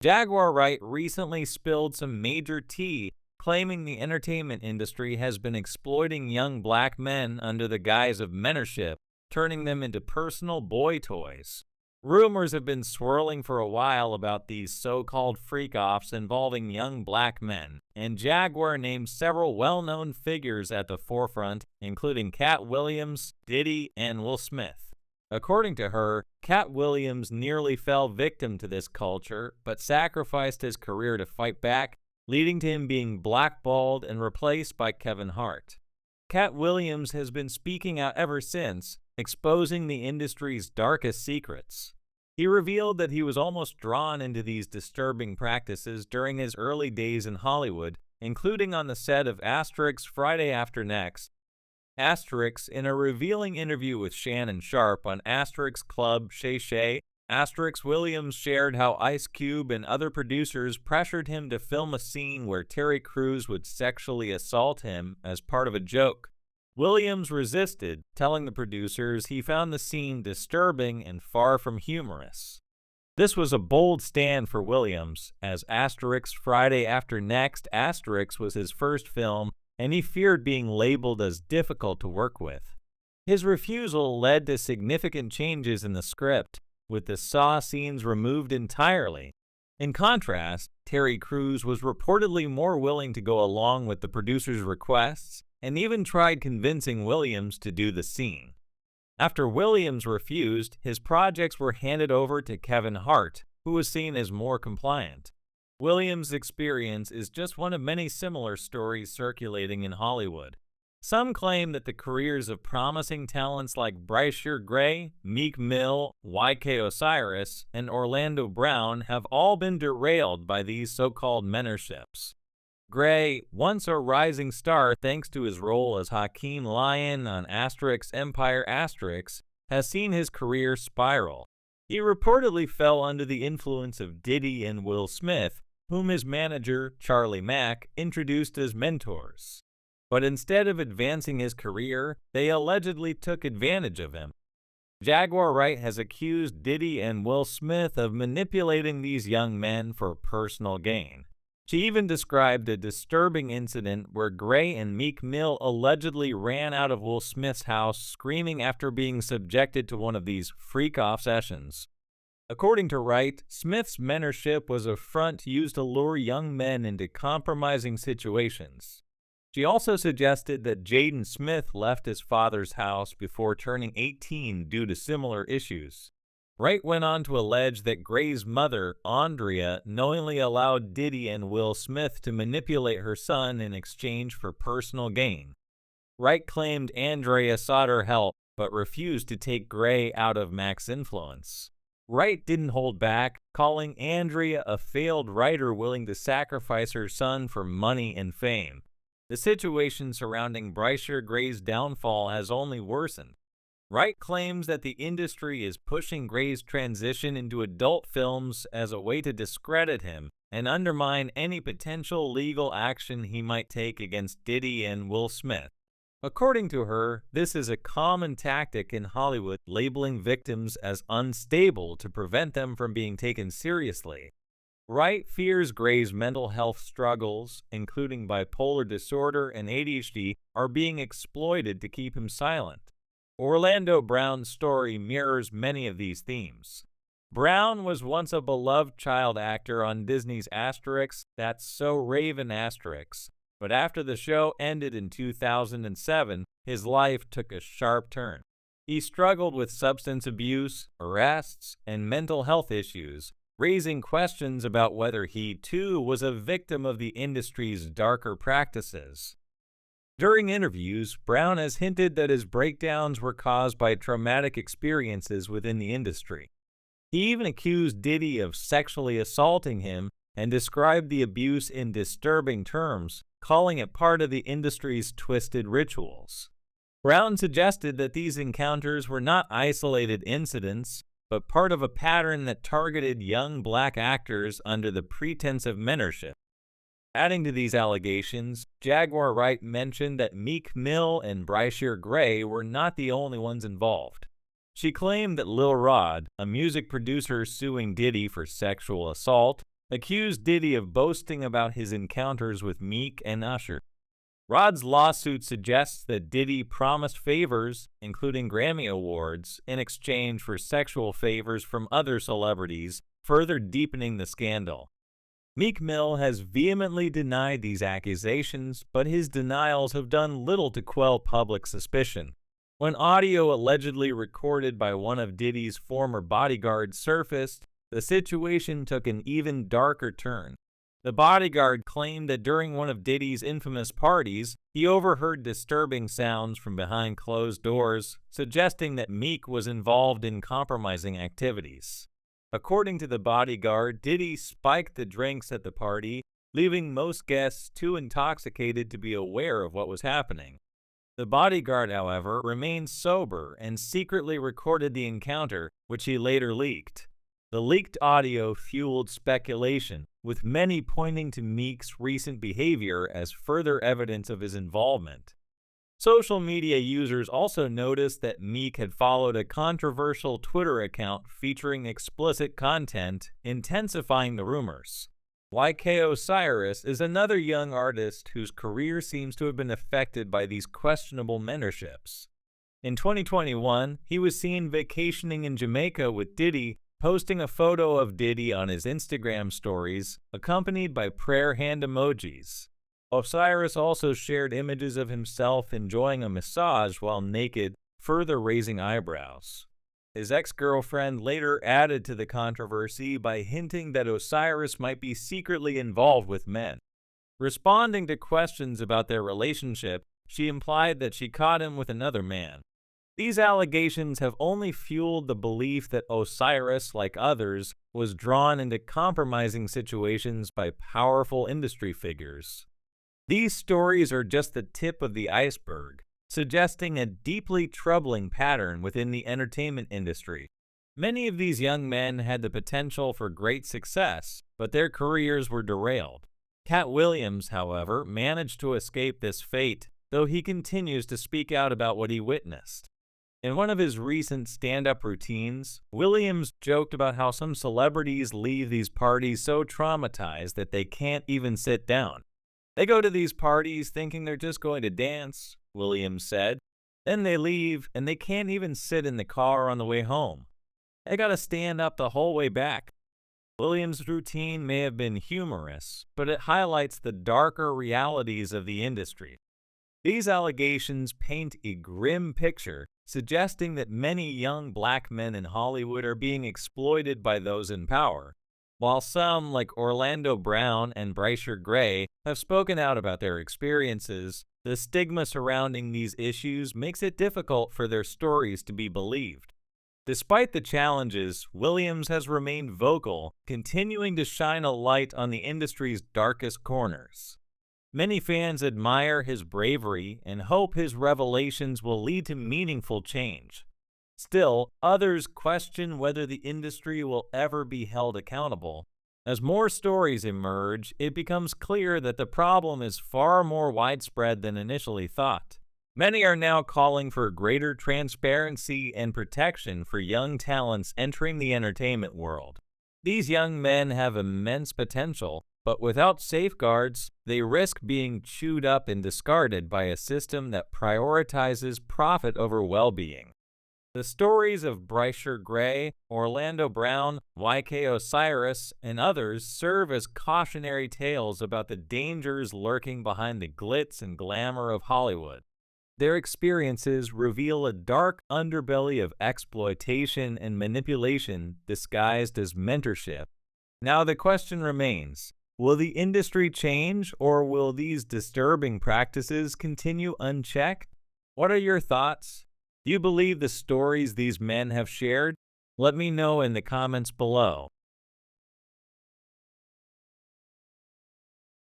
Jaguar Wright recently spilled some major tea, claiming the entertainment industry has been exploiting young black men under the guise of mentorship, turning them into personal boy toys. Rumors have been swirling for a while about these so-called freak-offs involving young black men, and Jaguar named several well-known figures at the forefront, including Katt Williams, Diddy, and Will Smith. According to her, Katt Williams nearly fell victim to this culture, but sacrificed his career to fight back, leading to him being blackballed and replaced by Kevin Hart. Katt Williams has been speaking out ever since, exposing the industry's darkest secrets. He revealed that he was almost drawn into these disturbing practices during his early days in Hollywood, including on the set of Friday After Next. In a revealing interview with Shannon Sharpe on Club Shay Shay, Williams shared how Ice Cube and other producers pressured him to film a scene where Terry Crews would sexually assault him as part of a joke. Williams resisted, telling the producers he found the scene disturbing and far from humorous. This was a bold stand for Williams, as Friday After Next was his first film, and he feared being labeled as difficult to work with. His refusal led to significant changes in the script, with the Saw scenes removed entirely. In contrast, Terry Crews was reportedly more willing to go along with the producers' requests, and even tried convincing Williams to do the scene. After Williams refused, his projects were handed over to Kevin Hart, who was seen as more compliant. Williams' experience is just one of many similar stories circulating in Hollywood. Some claim that the careers of promising talents like Brysher Gray, Meek Mill, YK Osiris, and Orlando Brown have all been derailed by these so-called mentorships. Gray, once a rising star thanks to his role as Hakeem Lyon on Empire has seen his career spiral. He reportedly fell under the influence of Diddy and Will Smith, whom his manager, Charlie Mack, introduced as mentors. But instead of advancing his career, they allegedly took advantage of him. Jaguar Wright has accused Diddy and Will Smith of manipulating these young men for personal gain. She even described a disturbing incident where Gray and Meek Mill allegedly ran out of Will Smith's house screaming after being subjected to one of these freak-off sessions. According to Wright, Smith's mentorship was a front used to lure young men into compromising situations. She also suggested that Jaden Smith left his father's house before turning 18 due to similar issues. Wright went on to allege that Gray's mother, Andrea, knowingly allowed Diddy and Will Smith to manipulate her son in exchange for personal gain. Wright claimed Andrea sought her help, but refused to take Gray out of Mac's influence. Wright didn't hold back, calling Andrea a failed writer willing to sacrifice her son for money and fame. The situation surrounding Brysher Gray's downfall has only worsened. Wright claims that the industry is pushing Gray's transition into adult films as a way to discredit him and undermine any potential legal action he might take against Diddy and Will Smith. According to her, this is a common tactic in Hollywood, labeling victims as unstable to prevent them from being taken seriously. Wright fears Gray's mental health struggles, including bipolar disorder and ADHD, are being exploited to keep him silent. Orlando Brown's story mirrors many of these themes. Brown was once a beloved child actor on Disney's That's So Raven but after the show ended in 2007, his life took a sharp turn. He struggled with substance abuse, arrests, and mental health issues, raising questions about whether he, too, was a victim of the industry's darker practices. During interviews, Brown has hinted that his breakdowns were caused by traumatic experiences within the industry. He even accused Diddy of sexually assaulting him and described the abuse in disturbing terms, calling it part of the industry's twisted rituals. Brown suggested that these encounters were not isolated incidents, but part of a pattern that targeted young black actors under the pretense of mentorship. Adding to these allegations, Jaguar Wright mentioned that Meek Mill and Brysher Gray were not the only ones involved. She claimed that Lil Rod, a music producer suing Diddy for sexual assault, accused Diddy of boasting about his encounters with Meek and Usher. Rod's lawsuit suggests that Diddy promised favors, including Grammy Awards, in exchange for sexual favors from other celebrities, further deepening the scandal. Meek Mill has vehemently denied these accusations, but his denials have done little to quell public suspicion. When audio allegedly recorded by one of Diddy's former bodyguards surfaced, the situation took an even darker turn. The bodyguard claimed that during one of Diddy's infamous parties, he overheard disturbing sounds from behind closed doors, suggesting that Meek was involved in compromising activities. According to the bodyguard, Diddy spiked the drinks at the party, leaving most guests too intoxicated to be aware of what was happening. The bodyguard, however, remained sober and secretly recorded the encounter, which he later leaked. The leaked audio fueled speculation, with many pointing to Meek's recent behavior as further evidence of his involvement. Social media users also noticed that Meek had followed a controversial Twitter account featuring explicit content, intensifying the rumors. YK Osiris is another young artist whose career seems to have been affected by these questionable mentorships. In 2021, he was seen vacationing in Jamaica with Diddy, posting a photo of Diddy on his Instagram stories, accompanied by prayer hand emojis. Osiris also shared images of himself enjoying a massage while naked, further raising eyebrows. His ex-girlfriend later added to the controversy by hinting that Osiris might be secretly involved with men. Responding to questions about their relationship, she implied that she caught him with another man. These allegations have only fueled the belief that Osiris, like others, was drawn into compromising situations by powerful industry figures. These stories are just the tip of the iceberg, suggesting a deeply troubling pattern within the entertainment industry. Many of these young men had the potential for great success, but their careers were derailed. Katt Williams, however, managed to escape this fate, though he continues to speak out about what he witnessed. In one of his recent stand-up routines, Williams joked about how some celebrities leave these parties so traumatized that they can't even sit down. They go to these parties thinking they're just going to dance, Williams said. Then they leave and they can't even sit in the car on the way home. They gotta stand up the whole way back. Williams' routine may have been humorous, but it highlights the darker realities of the industry. These allegations paint a grim picture, suggesting that many young black men in Hollywood are being exploited by those in power. While some, like Orlando Brown and Brycer Gray, have spoken out about their experiences, the stigma surrounding these issues makes it difficult for their stories to be believed. Despite the challenges, Williams has remained vocal, continuing to shine a light on the industry's darkest corners. Many fans admire his bravery and hope his revelations will lead to meaningful change. Still, others question whether the industry will ever be held accountable. As more stories emerge, it becomes clear that the problem is far more widespread than initially thought. Many are now calling for greater transparency and protection for young talents entering the entertainment world. These young men have immense potential, but without safeguards, they risk being chewed up and discarded by a system that prioritizes profit over well-being. The stories of Brycer Gray, Orlando Brown, YK Osiris, and others serve as cautionary tales about the dangers lurking behind the glitz and glamour of Hollywood. Their experiences reveal a dark underbelly of exploitation and manipulation disguised as mentorship. Now the question remains, will the industry change, or will these disturbing practices continue unchecked? What are your thoughts? Do you believe the stories these men have shared? Let me know in the comments below.